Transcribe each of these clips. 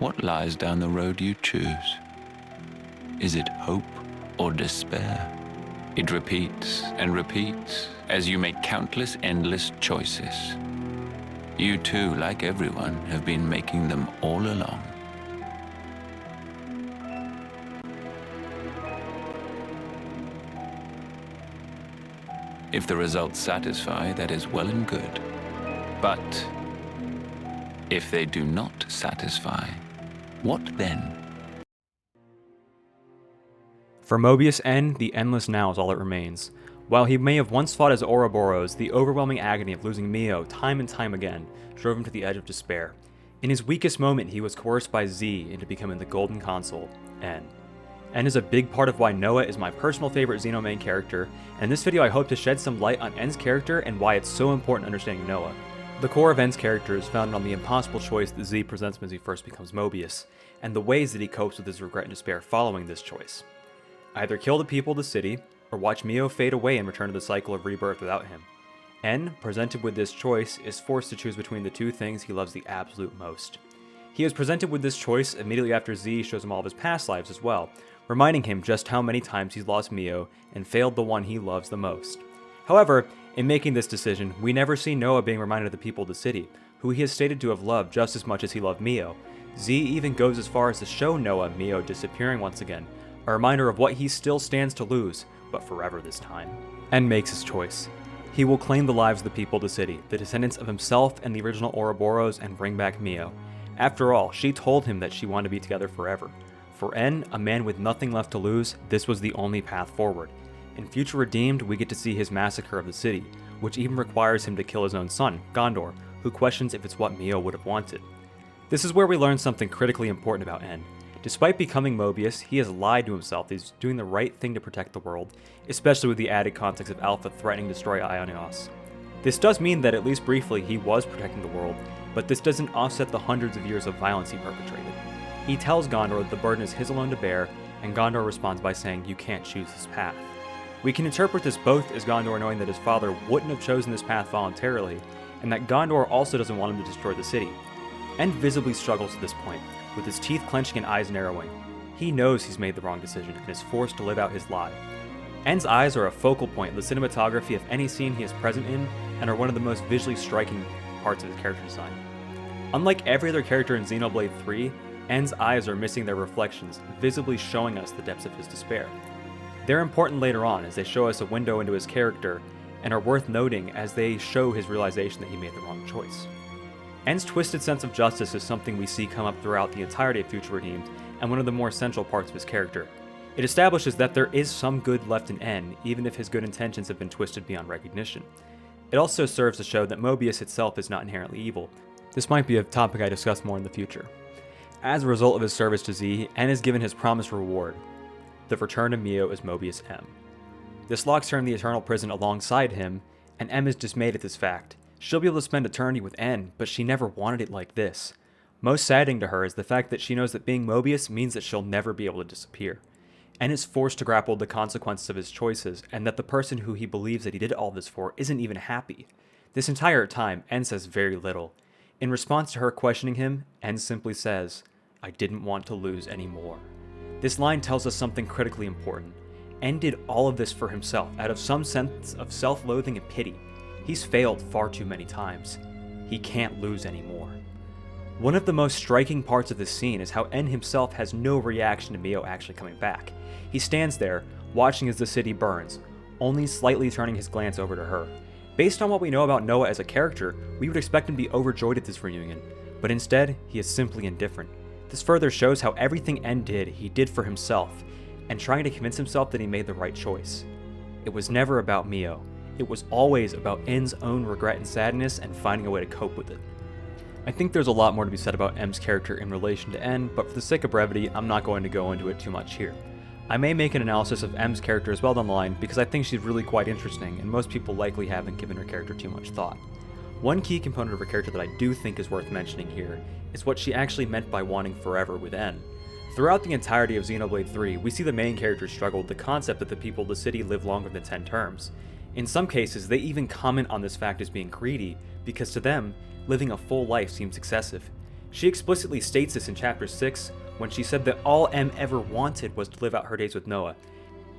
What lies down the road you choose? Is it hope or despair? It repeats and repeats as you make countless endless choices. You too, like everyone, have been making them all along. If the results satisfy, that is well and good. But if they do not satisfy, what then? For Mobius N, the endless now is all that remains. While he may have once fought as Ouroboros, the overwhelming agony of losing Mio time and time again drove him to the edge of despair. In his weakest moment, he was coerced by Z into becoming the golden console, N. N is a big part of why Noah is my personal favorite Xeno main character, and in this video I hope to shed some light on N's character and why it's so important understanding Noah. The core of N's character is founded on the impossible choice that Z presents him as he first becomes Mobius, and the ways that he copes with his regret and despair following this choice. Either kill the people of the city, or watch Mio fade away and return to the cycle of rebirth without him. N, presented with this choice, is forced to choose between the two things he loves the absolute most. He is presented with this choice immediately after Z shows him all of his past lives as well, reminding him just how many times he's lost Mio and failed the one he loves the most. However, in making this decision, we never see Noah being reminded of the people of the city, who he has stated to have loved just as much as he loved Mio. Z even goes as far as to show Noah Mio disappearing once again, a reminder of what he still stands to lose, but forever this time. N makes his choice. He will claim the lives of the people of the city, the descendants of himself and the original Ouroboros, and bring back Mio. After all, she told him that she wanted to be together forever. For N, a man with nothing left to lose, this was the only path forward. In Future Redeemed, we get to see his massacre of the city, which even requires him to kill his own son, Gondor, who questions if it's what Mio would have wanted. This is where we learn something critically important about N. Despite becoming Mobius, he has lied to himself that he's doing the right thing to protect the world, especially with the added context of Alpha threatening to destroy Ionios. This does mean that at least briefly he was protecting the world, but this doesn't offset the hundreds of years of violence he perpetrated. He tells Gondor that the burden is his alone to bear, and Gondor responds by saying, "You can't choose this path." We can interpret this both as Gondor knowing that his father wouldn't have chosen this path voluntarily, and that Gondor also doesn't want him to destroy the city. N visibly struggles at this point, with his teeth clenching and eyes narrowing. He knows he's made the wrong decision and is forced to live out his lie. N's eyes are a focal point of the cinematography of any scene he is present in, and are one of the most visually striking parts of his character design. Unlike every other character in Xenoblade 3, N's eyes are missing their reflections, visibly showing us the depths of his despair. They're important later on as they show us a window into his character, and are worth noting as they show his realization that he made the wrong choice. N's twisted sense of justice is something we see come up throughout the entirety of Future Redeemed, and one of the more central parts of his character. It establishes that there is some good left in N, even if his good intentions have been twisted beyond recognition. It also serves to show that Mobius itself is not inherently evil. This might be a topic I discuss more in the future. As a result of his service to Z, N is given his promised reward, the return of Mio as Mobius M. This locks her in the eternal prison alongside him, and M is dismayed at this fact. She'll be able to spend eternity with N, but she never wanted it like this. Most saddening to her is the fact that she knows that being Mobius means that she'll never be able to disappear. N is forced to grapple with the consequences of his choices, and that the person who he believes that he did all this for isn't even happy. This entire time, N says very little. In response to her questioning him, N simply says, "I didn't want to lose any more." This line tells us something critically important. N did all of this for himself, out of some sense of self-loathing and pity. He's failed far too many times. He can't lose anymore. One of the most striking parts of this scene is how N himself has no reaction to Mio actually coming back. He stands there, watching as the city burns, only slightly turning his glance over to her. Based on what we know about Noah as a character, we would expect him to be overjoyed at this reunion, but instead, he is simply indifferent. This further shows how everything N did, he did for himself, and trying to convince himself that he made the right choice. It was never about Mio. It was always about N's own regret and sadness and finding a way to cope with it. I think there's a lot more to be said about M's character in relation to N, but for the sake of brevity, I'm not going to go into it too much here. I may make an analysis of M's character as well down the line because I think she's really quite interesting, and most people likely haven't given her character too much thought. One key component of her character that I do think is worth mentioning here is what she actually meant by wanting forever with N. Throughout the entirety of Xenoblade 3, we see the main character struggle with the concept that the people of the city live longer than 10 terms. In some cases, they even comment on this fact as being greedy, because to them, living a full life seems excessive. She explicitly states this in Chapter 6 when she said that all M ever wanted was to live out her days with Noah.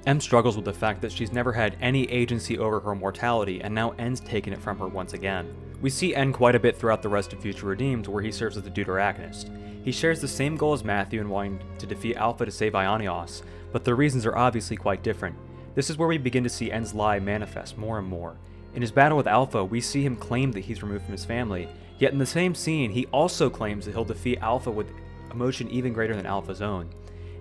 M struggles with the fact that she's never had any agency over her mortality, and now N's taken it from her once again. We see N quite a bit throughout the rest of Future Redeemed, where he serves as the deuteragonist. He shares the same goal as Matthew in wanting to defeat Alpha to save Ionios, but their reasons are obviously quite different. This is where we begin to see N's lie manifest more and more. In his battle with Alpha, we see him claim that he's removed from his family, yet in the same scene, he also claims that he'll defeat Alpha with emotion even greater than Alpha's own.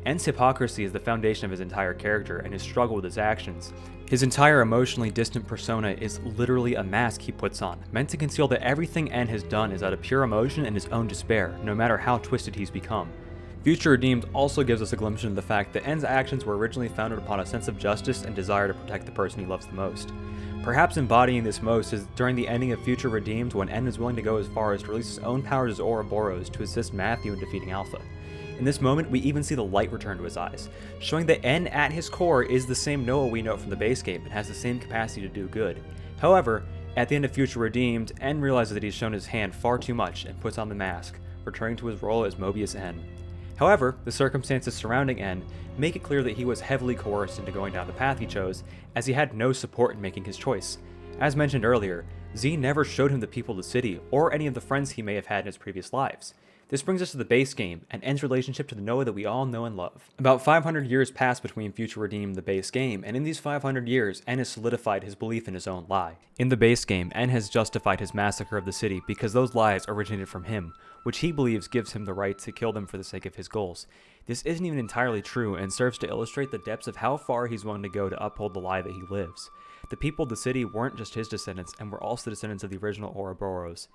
N's hypocrisy is the foundation of his entire character and his struggle with his actions. His entire emotionally distant persona is literally a mask he puts on, meant to conceal that everything N has done is out of pure emotion and his own despair, no matter how twisted he's become. Future Redeemed also gives us a glimpse into the fact that N's actions were originally founded upon a sense of justice and desire to protect the person he loves the most. Perhaps embodying this most is during the ending of Future Redeemed, when N is willing to go as far as to release his own powers as Ouroboros to assist Matthew in defeating Alpha. In this moment, we even see the light return to his eyes, showing that N at his core is the same Noah we know from the base game and has the same capacity to do good. However, at the end of Future Redeemed, N realizes that he's shown his hand far too much and puts on the mask, returning to his role as Mobius N. However, the circumstances surrounding N make it clear that he was heavily coerced into going down the path he chose, as he had no support in making his choice. As mentioned earlier, Z never showed him the people of the city, or any of the friends he may have had in his previous lives. This brings us to the base game, and N's relationship to the Noah that we all know and love. About 500 years pass between Future Redeemed and the base game, and in these 500 years, N has solidified his belief in his own lie. In the base game, N has justified his massacre of the city because those lies originated from him, which he believes gives him the right to kill them for the sake of his goals. This isn't even entirely true, and serves to illustrate the depths of how far he's willing to go to uphold the lie that he lives. The people of the city weren't just his descendants, and were also descendants of the original Ouroboros.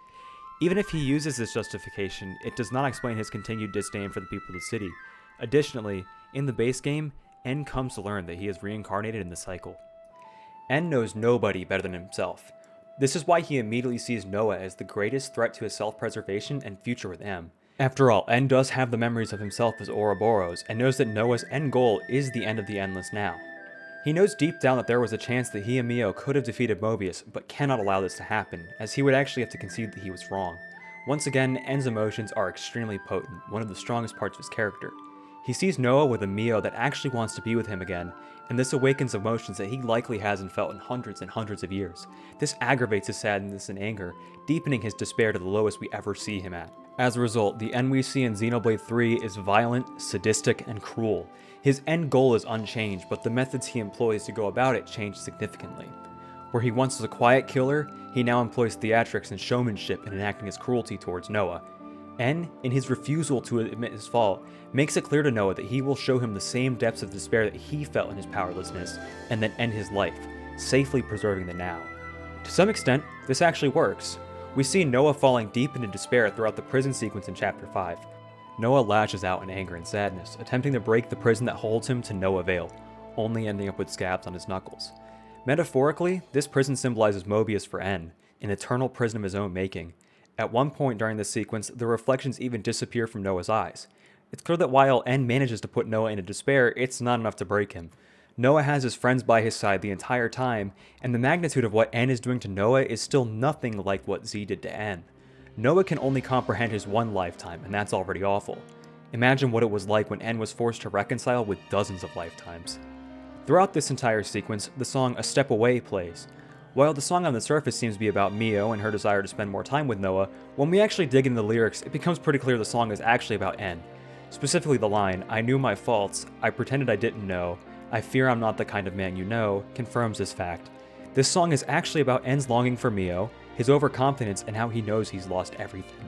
Even if he uses this justification, it does not explain his continued disdain for the people of the city. Additionally, in the base game, N comes to learn that he is reincarnated in the cycle. N knows nobody better than himself. This is why he immediately sees Noah as the greatest threat to his self-preservation and future with M. After all, N does have the memories of himself as Ouroboros, and knows that Noah's end goal is the end of the Endless Now. He knows deep down that there was a chance that he and Mio could have defeated Mobius, but cannot allow this to happen, as he would actually have to concede that he was wrong. Once again, N's emotions are extremely potent, one of the strongest parts of his character. He sees Noah with a Mio that actually wants to be with him again, and this awakens emotions that he likely hasn't felt in hundreds and hundreds of years. This aggravates his sadness and anger, deepening his despair to the lowest we ever see him at. As a result, the N we see in Xenoblade 3 is violent, sadistic, and cruel. His end goal is unchanged, but the methods he employs to go about it change significantly. Where he once was a quiet killer, he now employs theatrics and showmanship in enacting his cruelty towards Noah. N, in his refusal to admit his fault, makes it clear to Noah that he will show him the same depths of despair that he felt in his powerlessness, and then end his life, safely preserving the now. To some extent, this actually works. We see Noah falling deep into despair throughout the prison sequence in Chapter 5. Noah lashes out in anger and sadness, attempting to break the prison that holds him to no avail, only ending up with scabs on his knuckles. Metaphorically, this prison symbolizes Mobius for N, an eternal prison of his own making. At one point during this sequence, the reflections even disappear from Noah's eyes. It's clear that while N manages to put Noah into despair, it's not enough to break him. Noah has his friends by his side the entire time, and the magnitude of what N is doing to Noah is still nothing like what Z did to N. Noah can only comprehend his one lifetime, and that's already awful. Imagine what it was like when N was forced to reconcile with dozens of lifetimes. Throughout this entire sequence, the song A Step Away plays. While the song on the surface seems to be about Mio and her desire to spend more time with Noah, when we actually dig into the lyrics, it becomes pretty clear the song is actually about N. Specifically the line, "I knew my faults, I pretended I didn't know, I fear I'm not the kind of man you know," confirms this fact. This song is actually about N's longing for Mio, his overconfidence, and how he knows he's lost everything.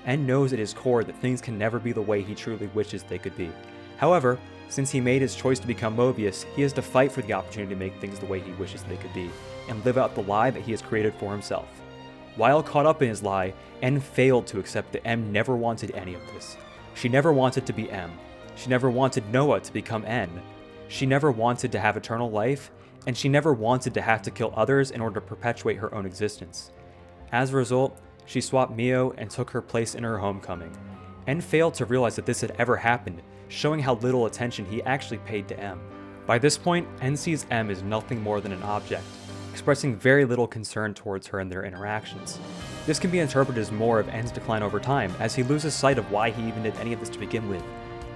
N knows at his core that things can never be the way he truly wishes they could be. However, since he made his choice to become Mobius, he has to fight for the opportunity to make things the way he wishes they could be, and live out the lie that he has created for himself. While caught up in his lie, N failed to accept that M never wanted any of this. She never wanted to be M. She never wanted Noah to become N. She never wanted to have eternal life, and she never wanted to have to kill others in order to perpetuate her own existence. As a result, she swapped Mio and took her place in her homecoming. N failed to realize that this had ever happened, showing how little attention he actually paid to M. By this point, N sees M as nothing more than an object, expressing very little concern towards her in their interactions. This can be interpreted as more of N's decline over time, as he loses sight of why he even did any of this to begin with.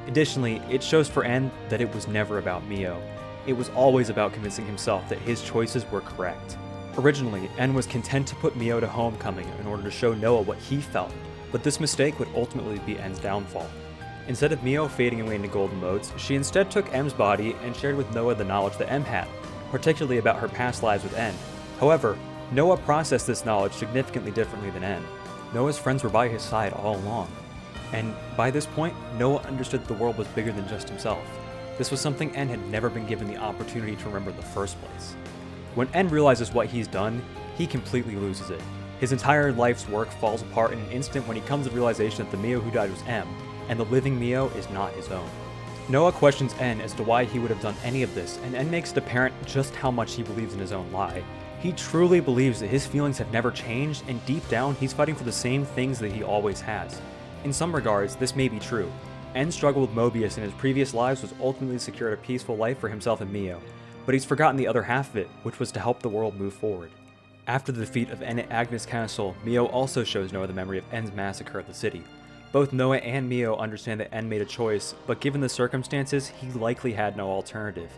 Additionally, it shows for N that it was never about Mio. It was always about convincing himself that his choices were correct. Originally, N was content to put Mio to homecoming in order to show Noah what he felt, but this mistake would ultimately be N's downfall. Instead of Mio fading away into golden modes, she instead took M's body and shared with Noah the knowledge that M had, particularly about her past lives with N. However, Noah processed this knowledge significantly differently than N. Noah's friends were by his side all along, and by this point, Noah understood that the world was bigger than just himself. This was something N had never been given the opportunity to remember in the first place. When N realizes what he's done, he completely loses it. His entire life's work falls apart in an instant when he comes to the realization that the Mio who died was M, and the living Mio is not his own. Noah questions N as to why he would have done any of this, and N makes it apparent just how much he believes in his own lie. He truly believes that his feelings have never changed, and deep down, he's fighting for the same things that he always has. In some regards, this may be true. N's struggle with Mobius in his previous lives was ultimately secured a peaceful life for himself and Mio, but he's forgotten the other half of it, which was to help the world move forward. After the defeat of N at Agnes Castle, Mio also shows Noah the memory of N's massacre at the city. Both Noah and Mio understand that N made a choice, but given the circumstances, he likely had no alternative,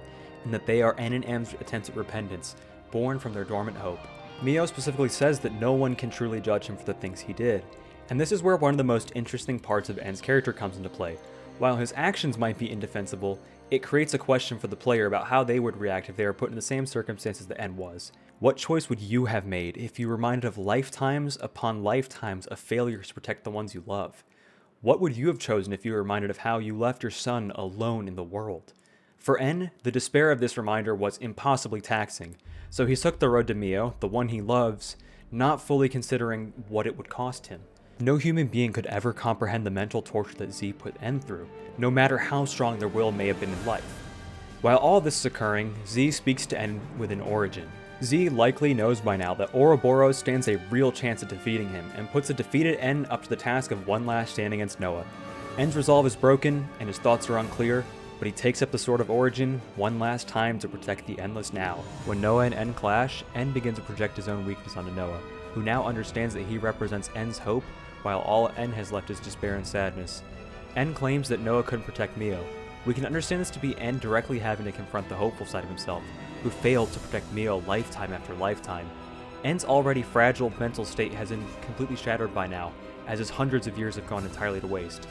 and that they are N and M's attempts at repentance, born from their dormant hope. Mio specifically says that no one can truly judge him for the things he did, and this is where one of the most interesting parts of N's character comes into play. While his actions might be indefensible, it creates a question for the player about how they would react if they were put in the same circumstances that N was. What choice would you have made if you were reminded of lifetimes upon lifetimes of failures to protect the ones you love? What would you have chosen if you were reminded of how you left your son alone in the world? For N, the despair of this reminder was impossibly taxing, so he took the road to Mio, the one he loves, not fully considering what it would cost him. No human being could ever comprehend the mental torture that Z put N through, no matter how strong their will may have been in life. While all this is occurring, Z speaks to N with an origin. Z likely knows by now that Ouroboros stands a real chance at defeating him, and puts a defeated N up to the task of one last stand against Noah. N's resolve is broken, and his thoughts are unclear, but he takes up the Sword of Origin one last time to protect the Endless Now. When Noah and N clash, N begins to project his own weakness onto Noah, who now understands that he represents N's hope, while all N has left is despair and sadness. N claims that Noah couldn't protect Mio. We can understand this to be N directly having to confront the hopeful side of himself, who failed to protect Mio lifetime after lifetime. N's already fragile mental state has been completely shattered by now, as his hundreds of years have gone entirely to waste.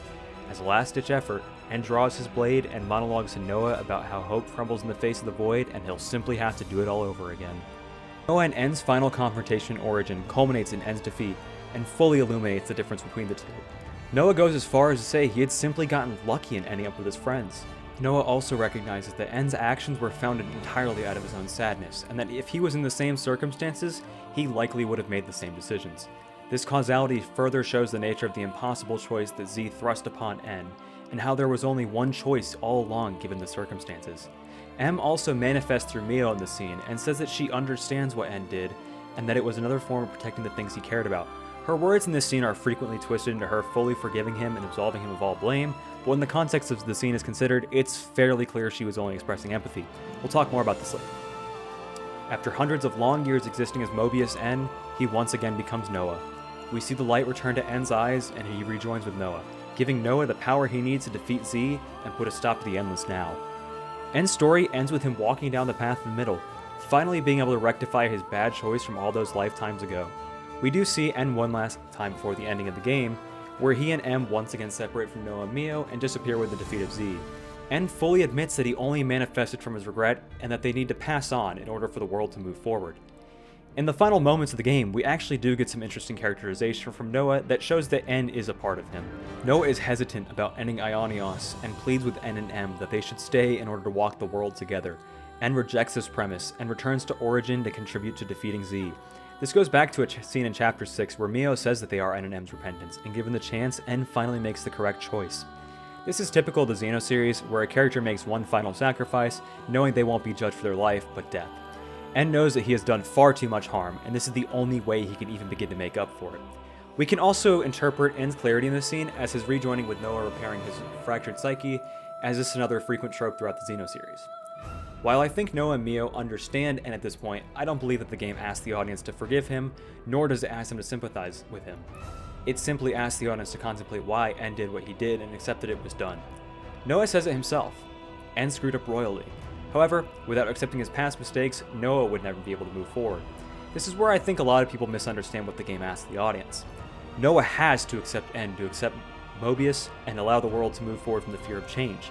As a last-ditch effort, N draws his blade and monologues to Noah about how hope crumbles in the face of the void, and he'll simply have to do it all over again. Noah and N's final confrontation origin culminates in N's defeat, and fully illuminates the difference between the two. Noah goes as far as to say he had simply gotten lucky in ending up with his friends. Noah also recognizes that N's actions were founded entirely out of his own sadness, and that if he was in the same circumstances, he likely would have made the same decisions. This causality further shows the nature of the impossible choice that Z thrust upon N, and how there was only one choice all along given the circumstances. M also manifests through Mio in the scene, and says that she understands what N did, and that it was another form of protecting the things he cared about. Her words in this scene are frequently twisted into her fully forgiving him and absolving him of all blame, but when the context of the scene is considered, it's fairly clear she was only expressing empathy. We'll talk more about this later. After hundreds of long years existing as Mobius N, he once again becomes Noah. We see the light return to N's eyes, and he rejoins with Noah, giving Noah the power he needs to defeat Z and put a stop to the Endless Now. N's story ends with him walking down the path in the middle, finally being able to rectify his bad choice from all those lifetimes ago. We do see N one last time before the ending of the game, where he and M once again separate from Noah and Mio and disappear with the defeat of Z. N fully admits that he only manifested from his regret, and that they need to pass on in order for the world to move forward. In the final moments of the game, we actually do get some interesting characterization from Noah that shows that N is a part of him. Noah is hesitant about ending Ionios, and pleads with N and M that they should stay in order to walk the world together. N rejects this premise, and returns to Origin to contribute to defeating Z. This goes back to a scene in Chapter 6 where Mio says that they are N and M's repentance, and given the chance, N finally makes the correct choice. This is typical of the Xeno series, where a character makes one final sacrifice, knowing they won't be judged for their life, but death. N knows that he has done far too much harm, and this is the only way he can even begin to make up for it. We can also interpret N's clarity in this scene as his rejoining with Noah repairing his fractured psyche, as this is another frequent trope throughout the Xeno series. While I think Noah and Mio understand, and at this point, I don't believe that the game asks the audience to forgive him, nor does it ask them to sympathize with him. It simply asks the audience to contemplate why En did what he did and accept that it was done. Noah says it himself. En screwed up royally. However, without accepting his past mistakes, Noah would never be able to move forward. This is where I think a lot of people misunderstand what the game asks the audience. Noah has to accept En to accept Mobius and allow the world to move forward from the fear of change.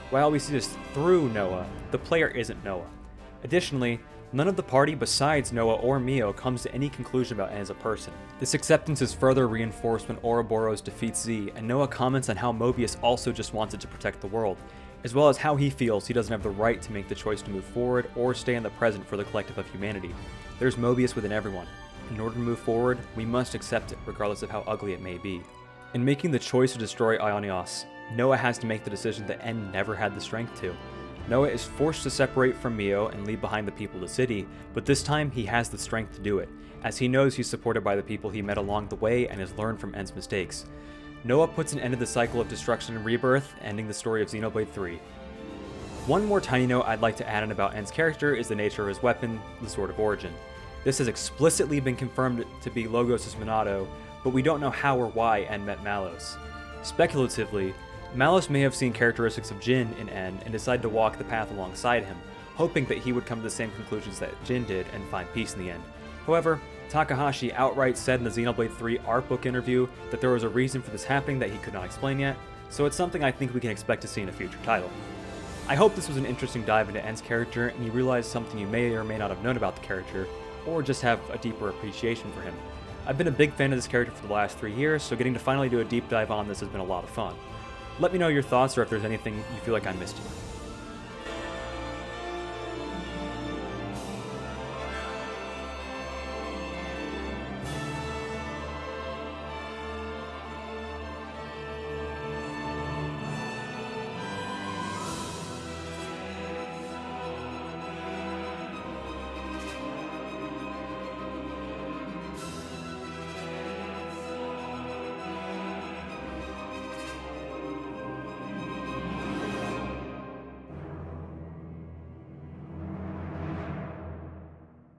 While we see this through Noah, the player isn't Noah. Additionally, none of the party besides Noah or Mio comes to any conclusion about En as a person. This acceptance is further reinforced when Ouroboros defeats Z, and Noah comments on how Mobius also just wanted to protect the world, as well as how he feels he doesn't have the right to make the choice to move forward or stay in the present for the collective of humanity. There's Mobius within everyone. In order to move forward, we must accept it, regardless of how ugly it may be. In making the choice to destroy Ionios, Noah has to make the decision that En never had the strength to. Noah is forced to separate from Mio and leave behind the people of the city, but this time he has the strength to do it, as he knows he's supported by the people he met along the way and has learned from En's mistakes. Noah puts an end to the cycle of destruction and rebirth, ending the story of Xenoblade 3. One more tiny note I'd like to add in about En's character is the nature of his weapon, the Sword of Origin. This has explicitly been confirmed to be Logos' Monado, but we don't know how or why En met Malos. Speculatively, Malos may have seen characteristics of Jin in En and decided to walk the path alongside him, hoping that he would come to the same conclusions that Jin did and find peace in the end. However, Takahashi outright said in the Xenoblade 3 art book interview that there was a reason for this happening that he could not explain yet, so it's something I think we can expect to see in a future title. I hope this was an interesting dive into En's character and you realized something you may or may not have known about the character, or just have a deeper appreciation for him. I've been a big fan of this character for the last 3 years, so getting to finally do a deep dive on this has been a lot of fun. Let me know your thoughts or if there's anything you feel like I missed here.